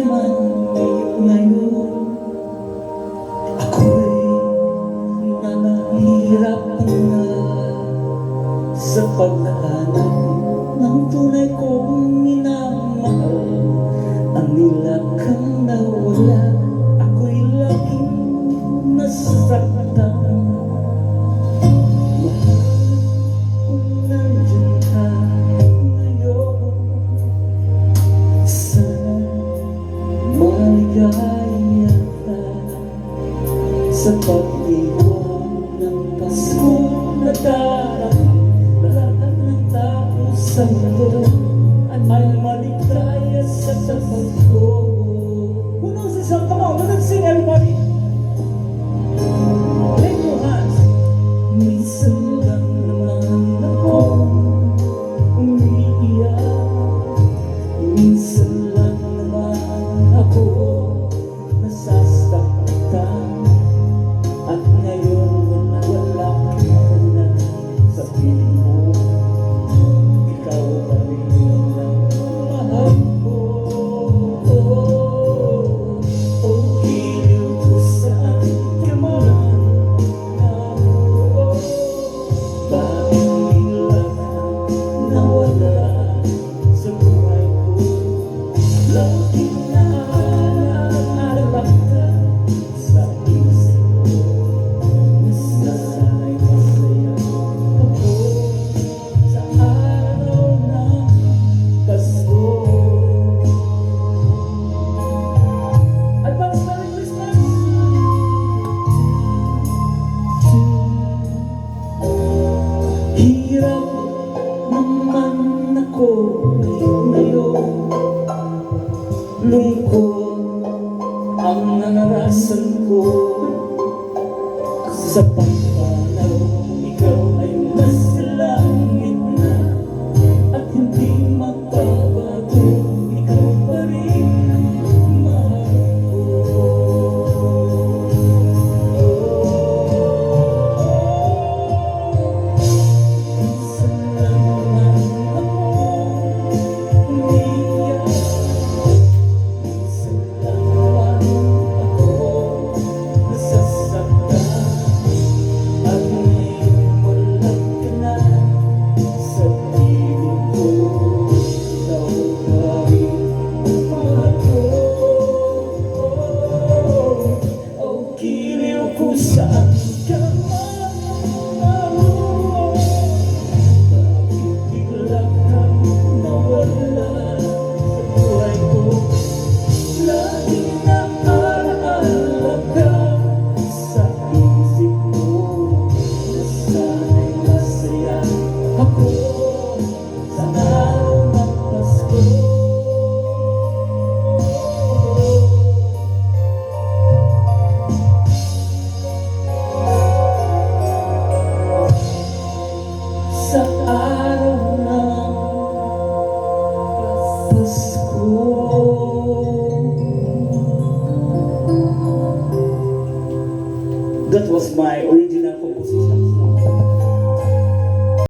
naman ngayon ako'y nahihirapan na sa paghahanap ng tunay kong minamahal. Ang nilakang nawala, ako'y laging nasasaktan. Mahal, kung nandiyan ka ngayon, sana maligaya ka sa pag-iwan ng Pasko na darating. Lahat ng tao sa mundo ay maligaya sa Pasko. Who knows this song? Come on, let's sing everybody. Lift your hands. Minsan lang naman ako umiiyak. Minsan lang naman ako nasasaktan. At ngayon wala ka na sa piling mo. Ikaw pa rin ang mahal ko. O giliw ko saan ka man naroon. Bakit bigla ka nawala sa buhay ko? Laging naalala ka sa isip ko. Nasana'y masaya ako sa araw ng Pasko. Advance Merry Christmas! Hirap naman ako ngayon. Lungkot ang naranasan ko sa pagkakas.